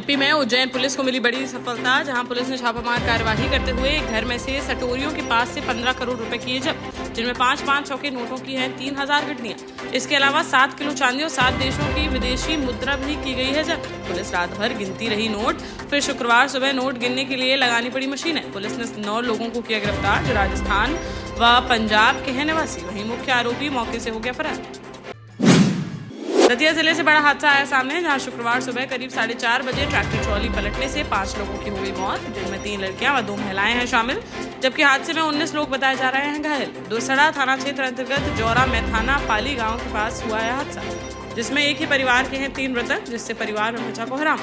MP में Ujjain police को मिली बड़ी सफलता, जहां पुलिस ने छापामार कार्यवाही करते हुए एक घर में से सटोरियों के पास से 15 करोड़ रुपए किए जब्त, जिनमें 500 के नोटों की हैं 3000 गड्डियां। इसके अलावा 7 किलो चांदी और 7 देशों की विदेशी मुद्रा भी की गई है जब्त। पुलिस रात भर गिनती रही नोट, फिर शुक्रवार सुबह नोट गिनने के लिए लगानी पड़ी मशीनें। पुलिस ने 9 लोगों को किया गिरफ्तार, जो राजस्थान व पंजाब के हैं निवासी। वहीं मुख्य आरोपी मौके से हो गया फरार। दतिया जिले से बड़ा हादसा आया सामने, जहां शुक्रवार सुबह करीब 4:30 बजे ट्रैक्टर ट्रॉली पलटने से 5 लोगों की हो गई मौत, जिनमें 3 लड़कियां व 2 महिलाएं हैं शामिल, जबकि हादसे में 19 लोग बताए जा रहे हैं घायल। दोसड़ा थाना क्षेत्र अंतर्गत जौरा मैथाना पाली गांव के पास हुआ है हादसा, जिसमें एक ही परिवार के हैं 3 मृतक, जिससे परिवार में मचा कोहराम।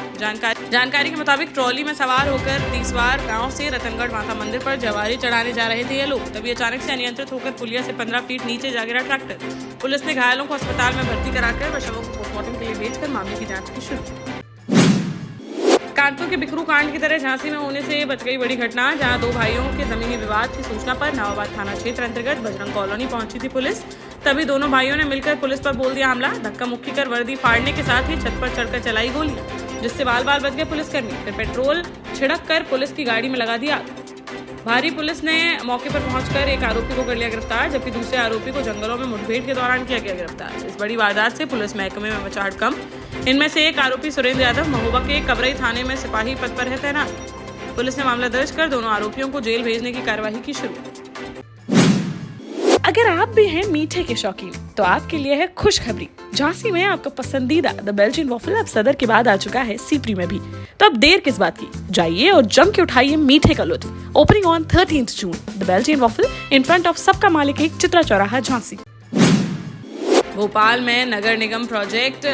जानकारी के मुताबिक ट्रॉली में सवार होकर तीसवार गांव से रतनगढ़ माता मंदिर पर जवारी चढ़ाने जा रहे थे ये लोग। तभी अचानक से अनियंत्रित होकर पुलिया से 15 फीट नीचे जा गिरा ट्रैक्टर। पुलिस ने घायलों को अस्पताल में भर्ती कराकर व शवों को पोस्टमार्टम के लिए भेजकर मामले की जांच की शुरू। कानपुर के बिकरू कांड की तरह झांसी में होने से बच गई बड़ी घटना, जहां 2 भाइयों के जमीनी विवाद की सूचना पर नवाबाद थाना क्षेत्र अंतर्गत बजरंग कॉलोनी पहुंची थी पुलिस। तभी दोनों भाइयों ने मिलकर पुलिस पर बोल दिया हमला। धक्का मुक्की कर वर्दी फाड़ने के साथ ही छत पर चढ़कर चलाई गोलियां, जिससे बाल बाल बच गए पुलिसकर्मी। फिर पेट्रोल छिड़क कर पुलिस की गाड़ी में लगा दिया आग। भारी पुलिस ने मौके पर पहुंचकर एक आरोपी को कर लिया गिरफ्तार, जबकि दूसरे आरोपी को जंगलों में मुठभेड़ के दौरान किया गया गिरफ्तार। इस बड़ी वारदात से पुलिस महकमे में मचा हड़कंप। इनमें से एक आरोपी सुरेंद्र यादव महोबा के कबरई थाने में सिपाही पद पर है तैनात। पुलिस ने मामला दर्ज कर दोनों आरोपियों को जेल भेजने की कार्यवाही की शुरू। अगर आप भी हैं मीठे के शौकीन, तो आपके लिए है खुशखबरी। झांसी में आपका पसंदीदा द बेल्जियन वॉफल अब सदर के बाद आ चुका है सीपरी में भी। तो अब देर किस बात की, जाइए और जम के उठाइए मीठे का लुत्फ। Opening on 13 June, the Belgian waffle in front of सबका मालिक एक, चित्रा चौराहा, झांसी। भोपाल में नगर निगम प्रोजेक्ट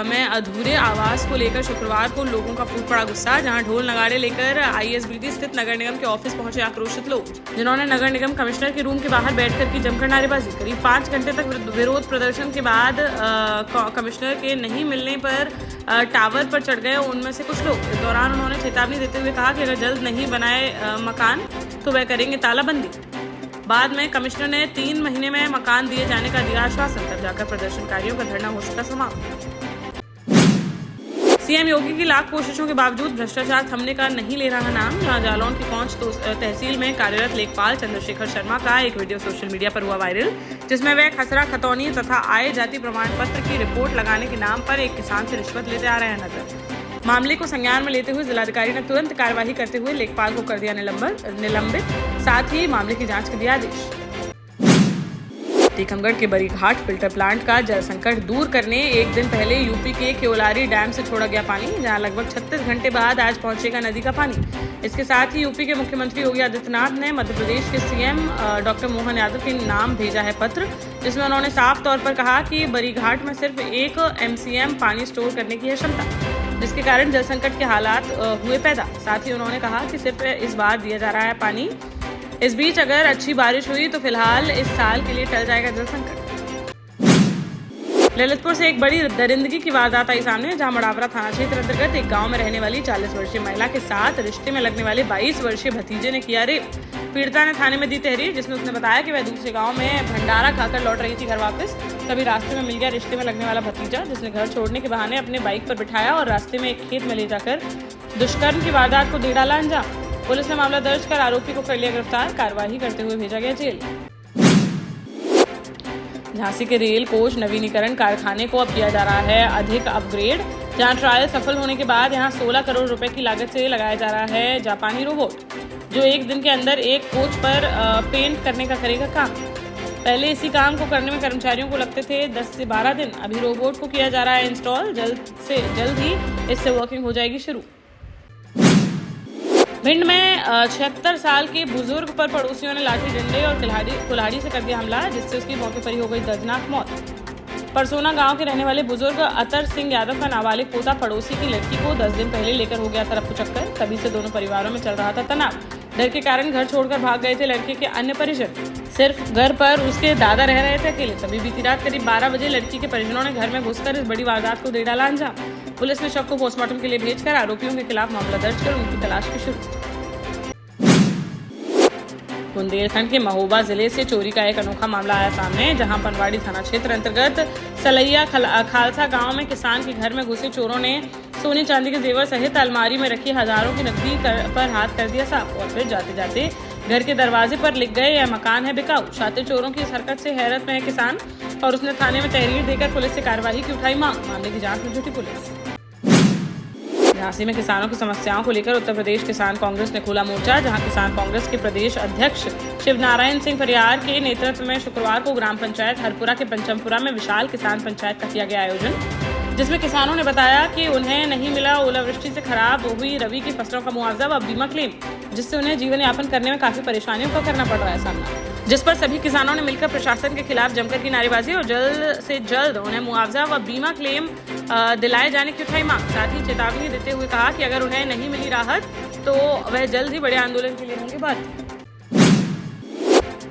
में अधूरे आवास को लेकर शुक्रवार को लोगों का फूट पड़ा गुस्सा, जहां ढोल नगाड़े लेकर आईएसबीटी स्थित नगर निगम के ऑफिस पहुंचे आक्रोशित लोग, जिन्होंने नगर निगम कमिश्नर के रूम के बाहर बैठकर की जमकर नारेबाजी। करीब 5 घंटे तक विरोध प्रदर्शन के बाद कमिश्नर के नहीं मिलने पर टावर पर चढ़ गए उनमें से कुछ लोग। इस दौरान उन्होंने चेतावनी देते हुए कहा कि अगर जल्द नहीं बनाए मकान तो वह करेंगे तालाबंदी। बाद में कमिश्नर ने 3 महीने में मकान दिए जाने का दिया आश्वासन, तब जाकर प्रदर्शनकारियों का धरना हो सका समाप्त। सीएम योगी की लाख कोशिशों के बावजूद भ्रष्टाचार थमने का नहीं ले रहा नाम, जहां जालौन की पहुंच तहसील में कार्यरत लेखपाल चंद्रशेखर शर्मा का एक वीडियो सोशल मीडिया पर हुआ वायरल, जिसमें वह खसरा खतौनी तथा आय जाति प्रमाण पत्र की रिपोर्ट लगाने के नाम पर एक किसान से रिश्वत लेते आ रहे हैं नजर। मामले को संज्ञान में लेते हुए जिलाधिकारी ने तुरंत कार्यवाही करते हुए लेखपाल को कर दिया निलंबित, साथ ही मामले की जांच के दिया आदेश। टीकमगढ़ के बरीघाट फिल्टर प्लांट का जल संकट दूर करने एक दिन पहले यूपी के केवलारी डैम से छोड़ा गया पानी, जहां लगभग 36 घंटे बाद आज पहुंचेगा नदी का पानी। इसके साथ ही यूपी के मुख्यमंत्री योगी आदित्यनाथ ने मध्य प्रदेश के सीएम डॉक्टर मोहन यादव के नाम भेजा है पत्र, जिसमें उन्होंने साफ तौर पर कहा कि बरीघाट में सिर्फ 1 MCM पानी स्टोर करने की है क्षमता, जिसके कारण जल संकट के हालात हुए पैदा। साथ ही उन्होंने कहा कि सिर्फ इस बार दिया जा रहा है पानी, इस बीच अगर अच्छी बारिश हुई तो फिलहाल इस साल के लिए टल जाएगा जल संकट। ललितपुर से एक बड़ी दरिंदगी की वारदात आई सामने, जहां मड़ावरा थाना क्षेत्र अंतर्गत एक गांव में रहने वाली 40 वर्षीय महिला के साथ रिश्ते में लगने वाले 22 वर्षीय भतीजे ने किया रेप। पीड़िता ने थाने में दी तहरीर, जिसमें उसने बताया कि वह दूसरे गांव में भंडारा खाकर लौट रही थी घर वापस। तभी रास्ते में मिल गया रिश्ते में लगने वाला भतीजा, जिसने घर छोड़ने के बहाने अपने बाइक पर बिठाया और रास्ते में एक खेत में ले जाकर दुष्कर्म की वारदात को दे डाला अंजाम। पुलिस ने मामला दर्ज कर आरोपी को कर लिया गिरफ्तार, कार्यवाही करते हुए भेजा गया जेल। झांसी के रेल कोच नवीनीकरण कारखाने को अब किया जा रहा है अधिक अपग्रेड, जहां ट्रायल सफल होने के बाद यहां 16 करोड़ रुपए की लागत से लगाया जा रहा है जापानी रोबोट, जो एक दिन के अंदर एक कोच पर पेंट करने का करेगा काम। पहले इसी काम को करने में कर्मचारियों को लगते थे 10 से 12 दिन। अभी रोबोट को किया जा रहा है इंस्टॉल, जल्द ही इससे वर्किंग हो जाएगी शुरू। भिंड में 76 साल के बुजुर्ग पर पड़ोसियों ने लाठी डंडे और कुल्हाड़ी से कर दिया हमला, जिससे उसकी मौके पर ही हो गई दर्दनाक मौत। परसोना गांव के रहने वाले बुजुर्ग अतर सिंह यादव का नाबालिग पोता पड़ोसी की लड़की को 10 दिन पहले लेकर हो गया तरफ चक्कर। तभी से दोनों परिवारों में चल रहा था तनाव। डर के कारण घर छोड़कर भाग गए थे लड़के के अन्य परिजन, सिर्फ घर पर उसके दादा रह रहे थे अकेले। तभी बीती रात करीब 12 बजे लड़की के परिजनों ने घर में घुसकर इस बड़ी वारदात को दे डाला अंजाम। पुलिस ने शव को पोस्टमार्टम के लिए भेजकर आरोपियों के खिलाफ मामला दर्ज कर उनकी तलाश की शुरू। बुंदेलखंड के महोबा जिले से चोरी का एक अनोखा मामला आया सामने, जहां पनवाड़ी थाना क्षेत्र अंतर्गत सलैया खालसा गांव में किसान के घर में घुसे चोरों ने सोने चांदी के जेवर सहित अलमारी में रखी हजारों की नकदी पर हाथ कर दिया साफ और फिर जाते जाते घर के दरवाजे पर लिख गए, यह मकान है बिकाऊ। शातिर चोरों की इस हरकत से हैरत में है किसान और उसने थाने में तहरीर देकर पुलिस से कार्रवाई की उठाई मांग। मामले की जांच में जुटी पुलिस। झांसी में किसानों की समस्याओं को लेकर उत्तर प्रदेश किसान कांग्रेस ने खोला मोर्चा, जहां किसान कांग्रेस के प्रदेश अध्यक्ष शिवनारायण सिंह परियार के नेतृत्व में शुक्रवार को ग्राम पंचायत हरपुरा के पंचमपुरा में विशाल किसान पंचायत का किया गया आयोजन, जिसमें किसानों ने बताया कि उन्हें नहीं मिला ओलावृष्टि से खराब हुई रबी की फसलों का मुआवजा व बीमा क्लेम, जिससे उन्हें जीवन यापन करने में काफी परेशानियों का करना पड़ रहा है सामना, जिस पर सभी किसानों ने मिलकर प्रशासन के खिलाफ जमकर की नारेबाजी और जल्द से जल्द उन्हें मुआवजा व बीमा क्लेम दिलाए जाने की उठाई मांग। साथ ही चेतावनी देते हुए कहा कि अगर उन्हें नहीं मिली राहत तो वह जल्द ही बड़े आंदोलन के लिए होंगे बाध्य।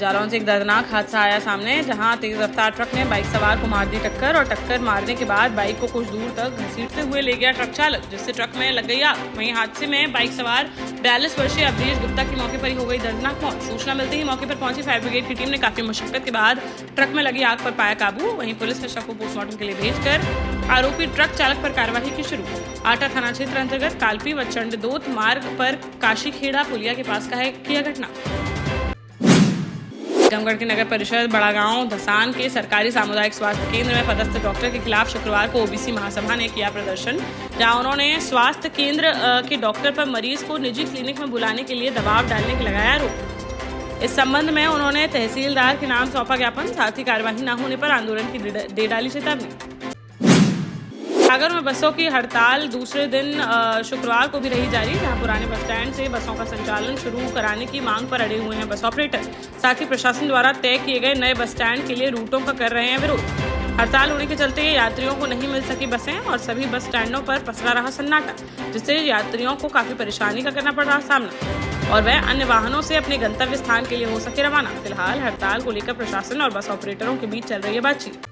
जालौन से एक दर्दनाक हादसा आया सामने, जहां तेज रफ्तार ट्रक ने बाइक सवार को मार दी टक्कर और टक्कर मारने के बाद बाइक को कुछ दूर तक घसीटते हुए ले गया ट्रक चालक, जिससे ट्रक में लग गई आग। वहीं हादसे में बाइक सवार 42 वर्षीय अवधेश गुप्ता की मौके पर ही हो गई दर्दनाक मौत। सूचना मिलते ही मौके पर पहुंची फायर ब्रिगेड की टीम ने काफी मशक्कत के बाद ट्रक में लगी आग पर पाया काबू। वहीं पुलिस ने शव को पोस्टमार्टम के लिए भेजकर आरोपी ट्रक चालक पर कार्रवाई की शुरू। आटा थाना क्षेत्र अंतर्गत कालपी व चंडदोत मार्ग पर काशीखेड़ा पुलिया के पास का है किया घटना। टीकमगढ़ के नगर परिषद बड़ागांव धसान के सरकारी सामुदायिक स्वास्थ्य केंद्र में पदस्थ डॉक्टर के खिलाफ शुक्रवार को ओबीसी महासभा ने किया प्रदर्शन, जहां उन्होंने स्वास्थ्य केंद्र के डॉक्टर पर मरीज को निजी क्लिनिक में बुलाने के लिए दबाव डालने की लगाया आरोप। इस संबंध में उन्होंने तहसीलदार के नाम सौंपा ज्ञापन, साथ ही कार्यवाही न होने पर आंदोलन की दे डाली चेतावनी। सागर में बसों की हड़ताल दूसरे दिन शुक्रवार को भी रही जारी, जहां पुराने बस स्टैंड से बसों का संचालन शुरू कराने की मांग पर अड़े हुए हैं बस ऑपरेटर। साथ ही प्रशासन द्वारा तय किए गए नए बस स्टैंड के लिए रूटों का कर रहे हैं विरोध। हड़ताल होने के चलते यात्रियों को नहीं मिल सकी बसें और सभी बस स्टैंडों पर पसरा रहा सन्नाटा, जिससे यात्रियों को काफी परेशानी का करना पड़ रहा सामना और वह अन्य वाहनों से अपने गंतव्य स्थान के लिए हो सके रवाना। फिलहाल हड़ताल को लेकर प्रशासन और बस ऑपरेटरों के बीच चल रही है बातचीत।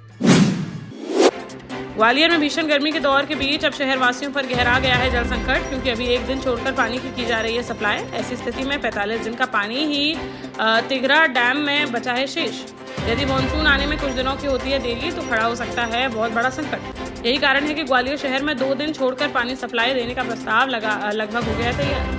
ग्वालियर में भीषण गर्मी के दौर के बीच अब शहरवासियों पर गहरा गया है जल संकट, क्योंकि अभी एक दिन छोड़कर पानी की जा रही है सप्लाई। ऐसी स्थिति में 45 दिन का पानी ही तिघरा डैम में बचा है शेष। यदि मानसून आने में कुछ दिनों की होती है देरी तो खड़ा हो सकता है बहुत बड़ा संकट। यही कारण है कि ग्वालियर शहर में 2 दिन छोड़कर पानी सप्लाई देने का प्रस्ताव लगभग हो गया तैयार।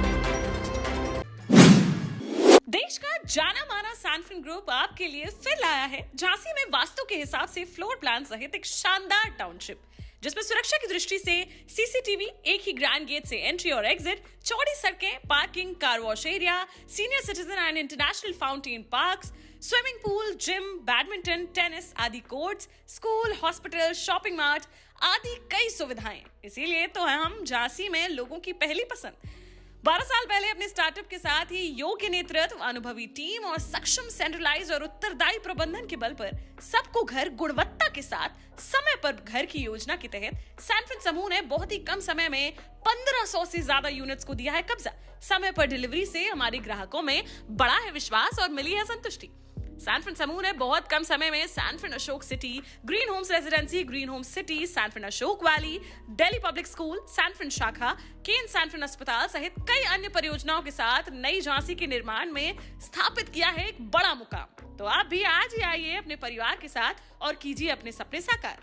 देश का जाना माना सैनफिन ग्रुप आपके लिए फिर लाया है झांसी में वास्तु के हिसाब से फ्लोर प्लान सहित एक शानदार टाउनशिप, जिसमें सुरक्षा की दृष्टि से सीसीटीवी, एक ही ग्रैंड गेट से एंट्री और एग्जिट, चौड़ी सड़कें, parking, car wash area, senior citizen and international fountain parks, swimming pool, gym, badminton, tennis आदि courts, school, hospital, shopping mart आदि कई सुविधाएं। इसीलिए तो हम झांसी में लोगों की पहली पसंद। 12 साल पहले अपने स्टार्टअप के साथ ही योग्य नेतृत्व, अनुभवी टीम और सक्षम सेंट्रलाइज और उत्तरदायी प्रबंधन के बल पर सबको घर गुणवत्ता के साथ समय पर घर की योजना के तहत सैनफिन समूह ने बहुत ही कम समय में 1500 से ज्यादा यूनिट्स को दिया है कब्जा। समय पर डिलीवरी से हमारे ग्राहकों में बड़ा है विश्वास और मिली है संतुष्टि। सैनफिन समूह ने बहुत कम समय में Sanfin Ashok city, green homes residency, green homes city, Sanfin Ashok valley, Delhi public school, Sanfin शाखा, केन सैनफिन अस्पताल सहित कई अन्य परियोजनाओं के साथ नई झांसी के निर्माण में स्थापित किया है एक बड़ा मुकाम। तो आप भी आज ही आइए अपने परिवार के साथ और कीजिए अपने सपने साकार।